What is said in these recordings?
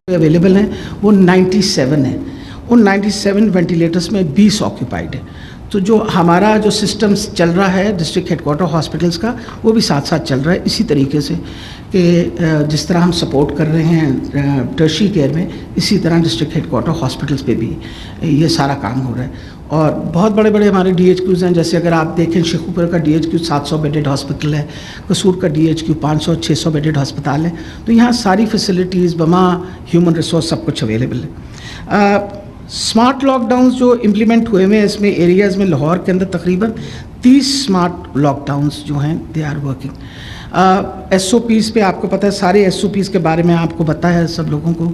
Available हैं वो 97 हैं। उन 97 वेंटिलेटर्स में 20 ऑक्यूपाइड है। तो जो हमारा जो सिस्टम चल रहा है डिस्ट्रिक्ट हेडक्वार्टर हॉस्पिटल्स का, वो भी साथ साथ चल रहा है इसी तरीके से कि जिस तरह हम सपोर्ट कर रहे हैं टर्शरी केयर में, इसी तरह डिस्ट्रिक्ट हेडक्वार्टर हॉस्पिटल्स पे भी ये सारा काम हो रहा है। और बहुत बड़े बड़े हमारे DHQs हैं, जैसे अगर आप देखें शेखुपुरा का DHQ 700 बेडेड हॉस्पिटल है, कसूर का DHQ 500-600 बेडेड अस्पताल है। तो यहाँ सारी फैसिलिटीज़ बमा ह्यूमन रिसोर्स सब कुछ अवेलेबल है। स्मार्ट लॉकडाउन जो इम्प्लीमेंट हुए हैं इसमें एरियाज़ में लाहौर के अंदर तकरीबन 30 स्मार्ट लॉकडाउन्स जो हैं दे आर वर्किंग। SOPs पे आपको पता है, सारे SOPs के बारे में आपको पता है सब लोगों को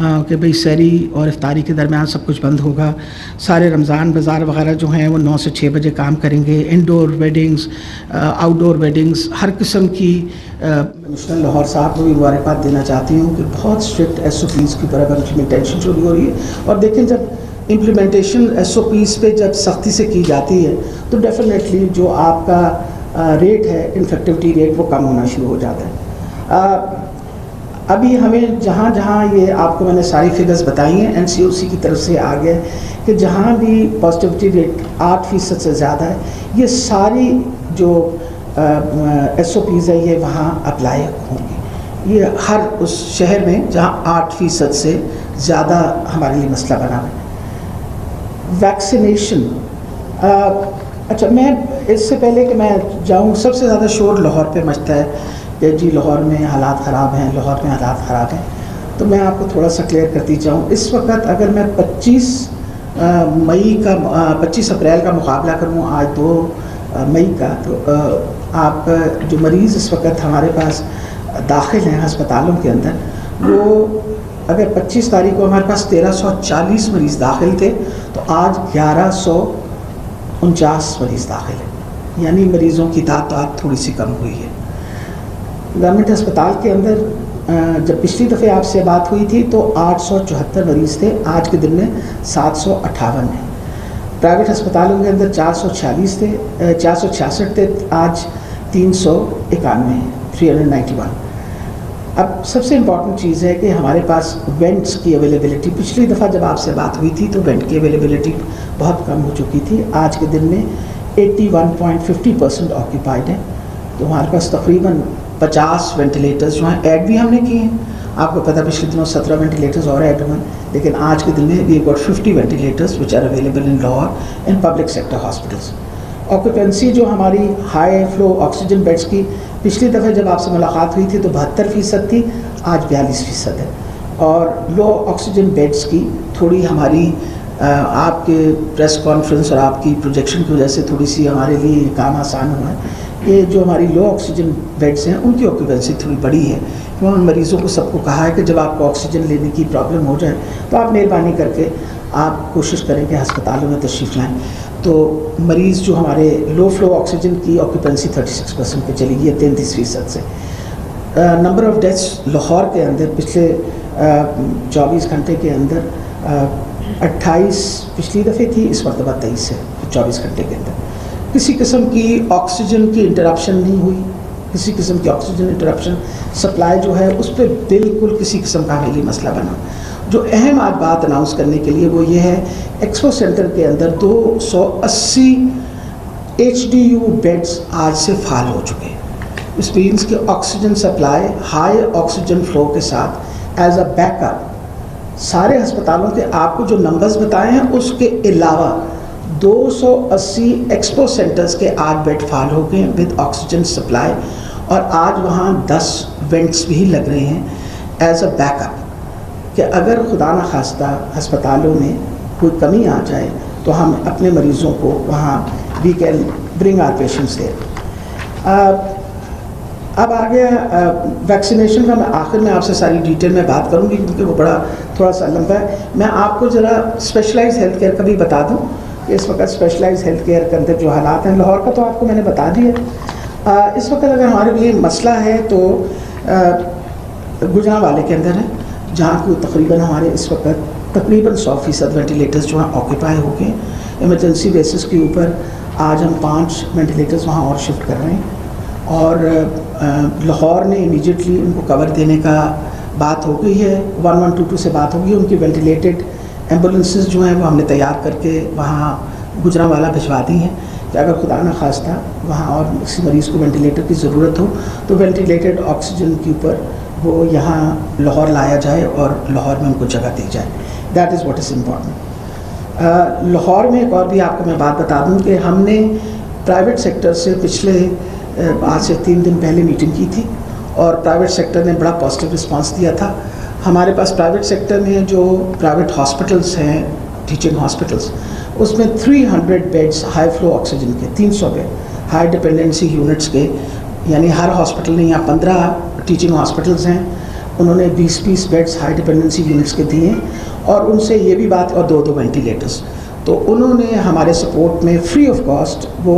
कि भाई सहरी और इफ्तारी के दरमियान सब कुछ बंद होगा। सारे रमज़ान बाज़ार वगैरह जो हैं वो 9 से 6 बजे काम करेंगे। इंडोर वेडिंग्स, आउटडोर वेडिंग्स, हर किस्म की। कमिश्नर लाहौर साहब को भी मुबारकबाद देना चाहती हूँ कि बहुत स्ट्रिक्ट SOPs की ऊपर अब इम्प्लीमेंटेशन शुरू हो रही है। और देखें, जब इम्प्लीमेंटेशन SOPs पे जब सख्ती से की जाती है तो डेफिनेटली जो आपका रेट है, इन्फेक्टिविटी रेट, वो कम होना शुरू हो जाता है। अभी हमें जहाँ जहाँ ये आपको मैंने सारी फिगर्स बताई हैं NCOC की तरफ से आ गया कि जहाँ भी पॉजिटिविटी रेट 8% से ज़्यादा है, ये सारी जो SOPs है ये वहाँ अप्लाई होंगी। ये हर उस शहर में जहाँ 8% से ज़्यादा हमारे लिए मसला बना है। वैक्सीनेशन, अच्छा, मैं इससे पहले कि मैं जाऊँ, सबसे ज़्यादा शोर लाहौर पे मचता है कि जी लाहौर में हालात ख़राब हैं, लाहौर में हालात ख़राब हैं। तो मैं आपको थोड़ा सा क्लियर करती जाऊँ। इस वक्त अगर मैं 25 अप्रैल का मुकाबला करूँ आज 2 मई का, तो आप जो मरीज़ इस वक्त हमारे पास दाखिल हैं अस्पतालों के अंदर, वो अगर 25 तारीख को हमारे पास 1340 मरीज़ दाखिल थे, तो आज 1149 मरीज़ दाखिल हैं। यानी मरीज़ों की तादाद थोड़ी सी कम हुई है। गवर्नमेंट अस्पताल के अंदर जब पिछली दफ़े आपसे बात हुई थी तो 874 मरीज़ थे, आज के दिन में 758 हैं। प्राइवेट अस्पतालों के अंदर 446 थे, 466 थे, आज 391 हैं, 391। अब सबसे इम्पॉर्टेंट चीज़ है कि हमारे पास वेंट्स की अवेलेबिलिटी, पिछली दफ़ा जब आपसे बात हुई थी तो वेंट की अवेलेबिलिटी बहुत कम हो चुकी थी। आज के दिन में 81.50% ऑक्यूपाइड है। तो हमारे पास तकरीबन 50 वेंटिलेटर्स जो हैं ऐड भी हमने किए हैं। आपको पता है पिछले दिनों 17 वेंटिलेटर्स और ऐड हुए, लेकिन आज के दिन में we got 50 ventilators which are available in Lahore in public sector hospitals. Occupancy जो हमारी हाई फ्लो ऑक्सीजन बेड्स की, पिछली दफ़े जब आपसे मुलाकात हुई थी तो 72% थी, आज 42% है। और लो ऑक्सीजन बेड्स की थोड़ी हमारी आपके प्रेस कॉन्फ्रेंस और आपकी प्रोजेक्शन की वजह से थोड़ी सी हमारे लिए काम आसान हुआ है। ये जो हमारी लो ऑक्सीजन बेड्स हैं उनकी ऑक्यूपेंसी थोड़ी बड़ी है। मैं उन मरीज़ों को सबको कहा है कि जब आपको ऑक्सीजन लेने की प्रॉब्लम हो जाए तो आप मेहरबानी करके आप कोशिश करें कि अस्पतालों में तशरीफ़ लाएँ। तो मरीज़ जो हमारे लो फ्लो ऑक्सीजन की ऑक्यूपेंसी 36% पे चली गई है 33% से। नंबर ऑफ़ डेथ्स लाहौर के अंदर पिछले 24 घंटे के अंदर 28 पिछली दफ़े थी, इस मरतबा 23 है 24 घंटे के अंदर। किसी किस्म की ऑक्सीजन की इंटरप्शन नहीं हुई, किसी किस्म की ऑक्सीजन इंटरप्शन सप्लाई जो है उस पर बिल्कुल किसी किस्म का हमें मसला बना। जो अहम आज बात अनाउंस करने के लिए वो ये है, एक्सपो सेंटर के अंदर 280 HDU बेड्स आज से फाल हो चुके हैं। इस मीन्स कि oxygen supply high oxygen flow के साथ एज अ बैकअप सारे अस्पतालों के आपको जो नंबर्स बताए हैं उसके अलावा 280 एक्सपो सेंटर्स के आज बेड फाल हो गए विद ऑक्सीजन सप्लाई। और आज वहाँ 10 वेंट्स भी लग रहे हैं एज अ बैकअप कि अगर खुदा न खास्ता अस्पतालों में कोई कमी आ जाए तो हम अपने मरीज़ों को वहाँ we can bring our patients there. अब आ गया वैक्सीनेशन का। मैं आखिर में आपसे सारी डिटेल में बात करूँगी क्योंकि वो बड़ा थोड़ा सा लंबा है। मैं आपको ज़रा स्पेशलाइज्ड हेल्थ केयर का भी बता दूँ कि इस वक्त स्पेशलाइज्ड हेल्थ केयर के अंदर जो हालात हैं, लाहौर का तो आपको मैंने बता दिया। इस वक्त अगर हमारे लिए मसला है तो गुजरांवाले के अंदर है, जहाँ को तकरीबन हमारे इस वक्त तकरीबन 100% वेंटिलेटर्स जो हैं ऑक्यूपाई हो गए। इमरजेंसी बेसिस के ऊपर आज हम 5 वेंटिलेटर्स वहाँ और शिफ्ट कर रहे हैं। और लाहौर ने इमीडिएटली उनको कवर देने का बात हो गई है, 1122 से बात हो गई, उनकी वेंटिलेटेड एम्बुलेंसेस जो हैं वो हमने तैयार करके वहाँ गुजरांवाला भिजवा दी हैं कि अगर खुदा न खास्ता वहाँ और किसी मरीज़ को वेंटिलेटर की ज़रूरत हो तो वेंटिलेटेड ऑक्सीजन के ऊपर वो यहाँ लाहौर लाया जाए और लाहौर में उनको जगह दी जाए। That is what is important. Lahore में एक और भी आपको मैं बात बता दूँ कि हमने प्राइवेट सेक्टर से पिछले आज से 3 दिन पहले मीटिंग की थी और प्राइवेट सेक्टर ने बड़ा पॉजिटिव रिस्पांस दिया था। हमारे पास प्राइवेट सेक्टर में जो प्राइवेट हॉस्पिटल्स हैं, टीचिंग हॉस्पिटल्स, उसमें 300 बेड्स हाई फ्लो ऑक्सीजन के, 300 बेड हाई डिपेंडेंसी यूनिट्स के, यानी हर हॉस्पिटल ने यहाँ 15 टीचिंग हॉस्पिटल्स हैं, उन्होंने 20-20 बेड्स हाई डिपेंडेंसी यूनिट्स के दिए और उनसे ये भी बात, और 2-2 वेंटिलेटर्स, तो उन्होंने हमारे सपोर्ट में फ्री ऑफ कॉस्ट वो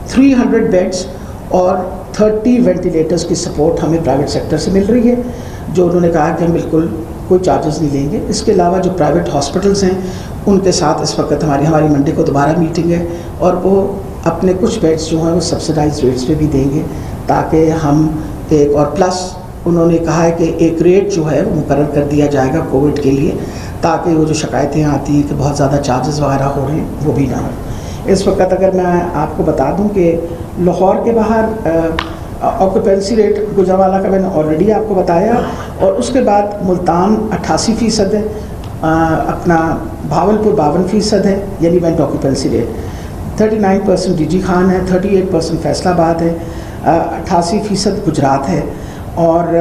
300 बेड्स और 30 वेंटिलेटर्स की सपोर्ट हमें प्राइवेट सेक्टर से मिल रही है, जो उन्होंने कहा कि हम बिल्कुल कोई चार्जेस नहीं लेंगे। इसके अलावा जो प्राइवेट हॉस्पिटल्स हैं उनके साथ इस वक्त हमारी मंडे को दोबारा मीटिंग है और वो अपने कुछ बेड्स जो हैं वो सब्सिडाइज रेट्स पे भी देंगे, ताकि हम एक, और प्लस उन्होंने कहा है कि एक रेट जो है वो मुकर्रर कर दिया जाएगा कोविड के लिए, ताकि वो जो शिकायतें आती हैं कि बहुत ज़्यादा चार्जेस वगैरह हो रहे हैं वो भी ना हो। इस वक्त अगर मैं आपको बता दूं कि लाहौर के बाहर ऑक्यूपेंसी रेट गुजरांवाला का मैंने ऑलरेडी आपको बताया, और उसके बाद मुल्तान 88% है, अपना भावलपुर 52% है, यानी went occupancy rate 39% DG Khan है, 38% फैसलाबाद है, 88% गुजरात है और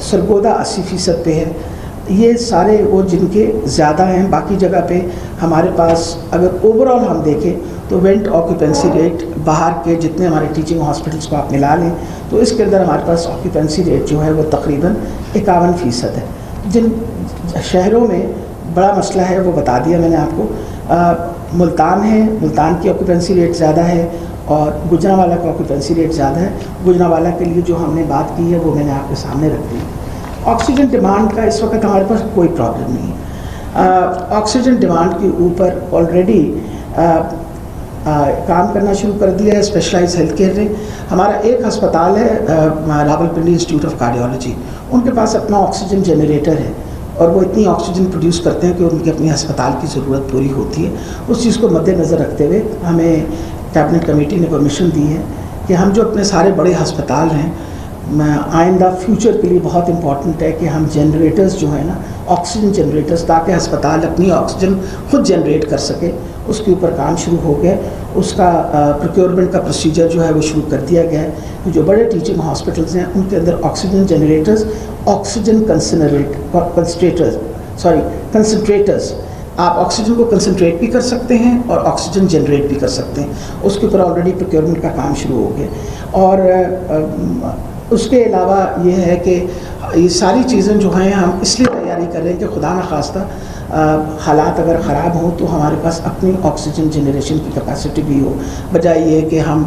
सरगोदा 80% पे है। ये सारे वो जिनके ज़्यादा हैं, बाकी जगह पे हमारे पास अगर ओवरऑल हम देखें तो वेंट ऑक्यूपेंसी रेट बाहर के जितने हमारे टीचिंग हॉस्पिटल्स को आप मिला लें तो इसके अंदर हमारे पास ऑक्यूपेंसी रेट जो है वो तकरीबन 51% है। जिन शहरों में बड़ा मसला है वो बता दिया मैंने आपको। मुल्तान है, मुल्तान की ऑक्यूपेंसी रेट ज़्यादा है और गुजरांवाला का ऑक्यूपेंसी रेट ज़्यादा है। गुजरांवाला के लिए जो हमने बात की है वो मैंने आपके सामने रख दी। ऑक्सीजन डिमांड का इस वक्त हमारे पास कोई प्रॉब्लम नहीं है। ऑक्सीजन डिमांड के ऊपर ऑलरेडी काम करना शुरू कर दिया है स्पेशलाइज हेल्थ केयर ने। हमारा एक अस्पताल है रावलपिंडी इंस्टीट्यूट ऑफ कार्डियोलॉजी, उनके पास अपना ऑक्सीजन जनरेटर है और वो इतनी ऑक्सीजन प्रोड्यूस करते हैं कि उनकी अपनी अस्पताल की ज़रूरत पूरी होती है। उस चीज़ को मद्देनज़र रखते हुए हमें कैबिनेट कमेटी ने परमिशन दी है कि हम जो अपने सारे बड़े अस्पताल हैं, आइंदा फ्यूचर के लिए बहुत इंपॉर्टेंट है कि हम जनरेटर्स जो है ना, ऑक्सीजन जनरेटर्स, ताकि अस्पताल अपनी ऑक्सीजन खुद जनरेट कर सके, उसके ऊपर काम शुरू हो गया। उसका प्रोक्योरमेंट का प्रोसीजर जो है वो शुरू कर दिया गया है। जो बड़े टीचिंग हॉस्पिटल्स हैं उनके अंदर ऑक्सीजन जनरेटर्स, ऑक्सीजन कंसनट्रेटर्स, आप ऑक्सीजन को कंसनट्रेट भी कर सकते हैं और ऑक्सीजन जनरेट भी कर सकते हैं। उसके ऊपर ऑलरेडी प्रोक्योरमेंट का काम शुरू हो गया। और उसके अलावा ये है कि ये सारी चीज़ें जो हैं हम इसलिए तैयारी कर रहे हैं कि खुदा न खास्ता हालात अगर ख़राब हों तो हमारे पास अपनी ऑक्सीजन जनरेशन की कैपेसिटी भी हो, बजाय ये कि हम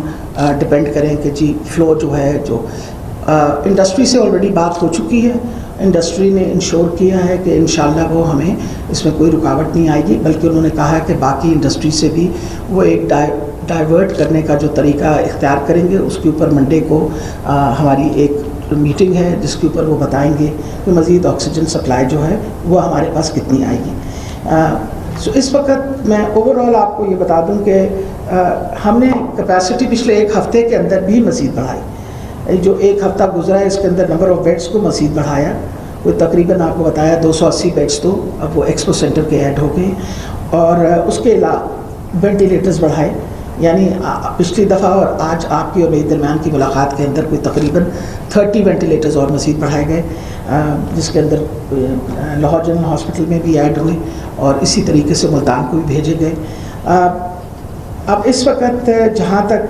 डिपेंड करें कि जी फ़्लो जो है, जो इंडस्ट्री से ऑलरेडी बात हो चुकी है। इंडस्ट्री ने इंश्योर किया है कि इंशाल्लाह वो हमें इसमें कोई रुकावट नहीं आएगी, बल्कि उन्होंने कहा है कि बाकी इंडस्ट्री से भी वो एक डाइवर्ट करने का जो तरीका इख्तियार करेंगे। उसके ऊपर मंडे को हमारी एक मीटिंग है जिसके ऊपर वो बताएंगे कि मज़ीद ऑक्सीजन सप्लाई जो है वो हमारे पास कितनी आएगी। सो इस वक्त मैं ओवरऑल आपको ये बता दूं कि हमने कैपेसिटी पिछले एक हफ़्ते के अंदर भी मज़ीद बढ़ाई। जो एक हफ़्ता गुजरा है इसके अंदर नंबर ऑफ़ बेड्स को मज़ीद बढ़ाया। कोई तकरीबन आपको बताया 280 बेड्स तो अब वो एक्सपो सेंटर के ऐड हो गए, और उसके अलावा वेंटिलेटर्स बढ़ाए। यानी पिछली दफ़ा और आज आपकी और मेरी दरमियान की मुलाकात के अंदर कोई तकरीबन 30 वेंटिलेटर्स और मज़ीद बढ़ाए गए, जिसके अंदर लाहौर जनरल हॉस्पिटल में भी ऐड हुए और इसी तरीके से मुल्तान को भी भेजे गए। अब इस वक्त जहाँ तक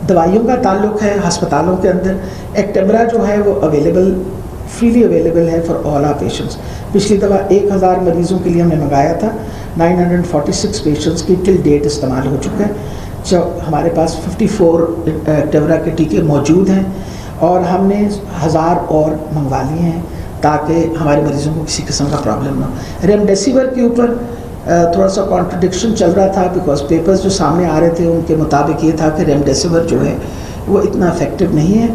दवाइयों का ताल्लुक़ है, अस्पतालों के अंदर एक्टेमरा जो है वो फ्रीली अवेलेबल है फॉर ऑल आर पेशेंट्स। पिछली दफ़ा 1000 मरीज़ों के लिए हमने मंगाया था, 946 पेशेंट्स की टिल डेट इस्तेमाल हो चुका है। जो हमारे पास 54 एक्टेमरा के टीके मौजूद हैं और हमने 1000 और मंगवा लिए हैं ताकि हमारे मरीज़ों को किसी किस्म का प्रॉब्लम ना हो। रेमडेसिविर के ऊपर थोड़ा सा कॉन्ट्रडिक्शन चल रहा था, बिकॉज पेपर्स जो सामने आ रहे थे उनके मुताबिक ये था कि रेमडेसिविर जो है वो इतना इफेक्टिव नहीं है।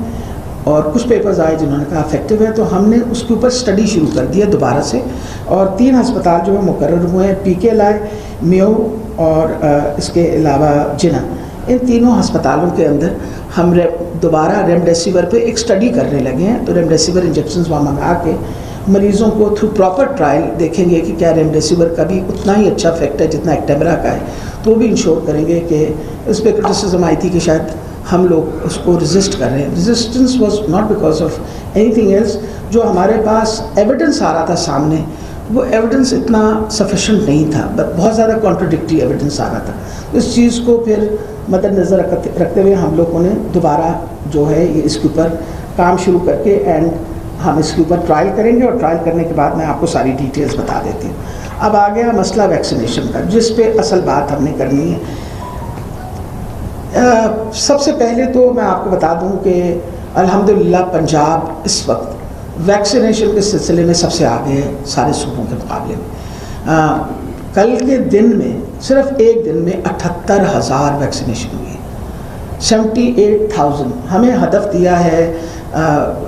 और कुछ पेपर्स आए जिन्होंने कहा इफेक्टिव है, तो हमने उसके ऊपर स्टडी शुरू कर दिया दोबारा से। और 3 अस्पताल जो है मुकर्रर हुए हैं, PKLI, मेयो और इसके अलावा जिना। इन तीनों अस्पतालों के अंदर हम दोबारा रेमडेसिविर पे एक स्टडी करने लगे हैं। तो रेमडेसिविर इंजेक्शन वहाँ मंगा के मरीज़ों को थ्रू प्रॉपर ट्रायल देखेंगे कि क्या रेमडेसिविर का भी उतना ही अच्छा इफेक्ट है जितना एक्टेमरा का है। तो भी इंश्योर करेंगे कि इस पर क्रिटिसिज्म आई थी कि शायद हम लोग उसको रेजिस्ट कर रहे हैं। Resistance was not because of anything else. जो हमारे पास एविडेंस आ रहा था सामने, वो एविडेंस इतना सफिशेंट नहीं था, बहुत ज़्यादा कॉन्ट्रडिक्टरी एविडेंस आ रहा था। इस चीज़ को फिर मद्देनज़र रखते हुए हम लोगों ने दोबारा जो है ये इसके ऊपर काम शुरू करके एंड हम इसके ऊपर ट्रायल करेंगे, और ट्रायल करने के बाद मैं आपको सारी डिटेल्स बता देती हूँ। अब आ गया मसला वैक्सीनेशन का, जिस पे असल बात हमने करनी है। सबसे पहले तो मैं आपको बता दूं कि अल्हम्दुलिल्लाह पंजाब इस वक्त वैक्सीनेशन के सिलसिले में सबसे आगे है सारे सूबों के मुकाबले में। कल के दिन में सिर्फ एक दिन में 78,000 वैक्सीनेशन हुई है, 78,000। हमें हदफ दिया है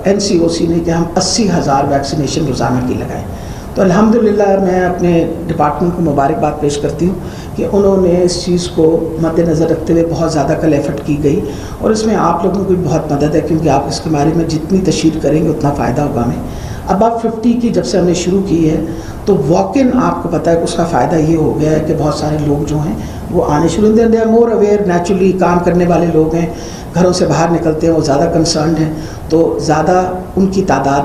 NCOC ने कि हम 80,000 वैक्सीनेशन रोज़ाना की लगाएं। तो अल्हम्दुलिल्लाह मैं अपने डिपार्टमेंट को मुबारकबाद पेश करती हूँ कि उन्होंने इस चीज़ को मद्देनज़र रखते हुए बहुत ज़्यादा कल एफर्ट की गई, और इसमें आप लोगों की बहुत मदद है, क्योंकि आप इसके बारे में जितनी तशहीर करेंगे उतना फ़ायदा होगा हमें। अब आप 50 की जब से हमने शुरू की है तो वॉक इन आपको पता है कि उसका फ़ायदा ये हो गया है कि बहुत सारे लोग जो हैं वो आने शुरू, they are more aware. Naturally काम करने वाले लोग हैं, घरों से बाहर निकलते हैं, वो ज़्यादा कंसर्न हैं, तो ज़्यादा उनकी तादाद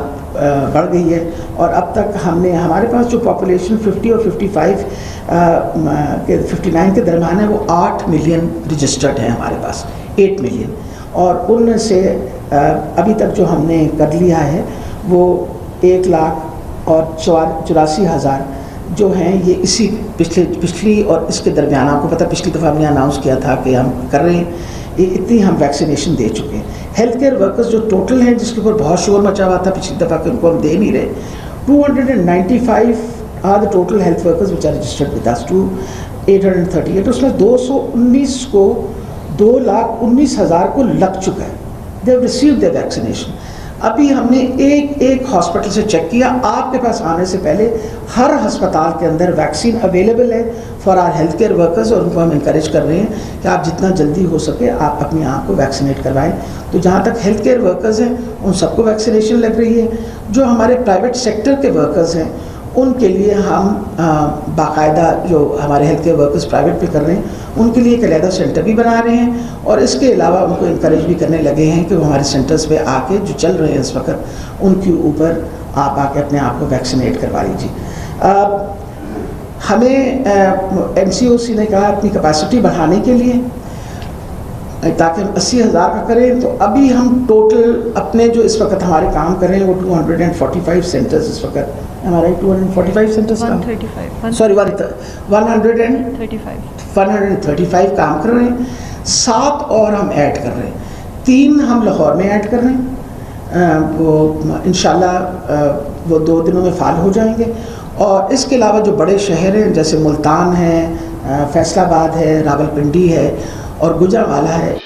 बढ़ गई है। और अब तक हमने हमारे पास जो पॉपुलेशन 50 और 55 के 59 के दरम्यान है, वो 8 मिलियन रजिस्टर्ड है हमारे पास, 8 मिलियन। और उनमें से अभी तक जो हमने कर लिया है वो 1,84,000 जो हैं, ये इसी पिछली और इसके दरमियान, आपको पता पिछली दफ़ा हमने अनाउंस किया था कि हम कर रहे हैं, ये इतनी हम वैक्सीनेशन दे चुके हैं। हेल्थ केयर वर्कर्स जो टोटल हैं, जिसके ऊपर बहुत शोर मचा हुआ था पिछली दफ़ा कि उनको हम दे नहीं रहे, 295 are the total health workers which are registered with us to 838। उसमें 219 को 2,19,000 को लग चुका है, they have received the vaccination. अभी हमने एक हॉस्पिटल से चेक किया, आपके पास आने से पहले हर अस्पताल के अंदर वैक्सीन अवेलेबल है for our health care workers, और उनको हम इंकरेज कर रहे हैं कि आप जितना जल्दी हो सके आप अपने आप को वैक्सीनेट करवाएं। तो जहाँ तक हेल्थ केयर वर्कर्स हैं उन सबको वैक्सीनेशन लग रही है। जो हमारे प्राइवेट सेक्टर के वर्कर्स हैं उनके लिए हम बाकायदा, जो हमारे हेल्थ केयर वर्कर्स प्राइवेट पे कर रहे हैं, उनके लिए एक अलहदा सेंटर भी बना रहे हैं, और इसके अलावा उनको इंकरेज भी करने लगे हैं कि वो हमारे सेंटर्स पे आके जो चल रहे हैं इस वक्त, उनके ऊपर आप आके अपने आप को वैक्सीनेट करवा लीजिए। हमें NCOC ने कहा अपनी कैपेसिटी बढ़ाने के लिए, ताकि हम 80,000 का करें। तो अभी हम टोटल अपने जो इस वक्त हमारे काम कर रहे हैं वो 245 सेंटर्स इस वक्त हमारे 245 सेंटर्स का 135 काम कर रहे हैं। 7 और हम ऐड कर रहे हैं, 3 हम लाहौर में ऐड कर रहे हैं, वो इंशाल्लाह वो 2 दिनों में फाल हो जाएंगे। और इसके अलावा जो बड़े शहर हैं जैसे मुल्तान है, फैसलाबाद है, रावलपिंडी है और गुजरांवाला है,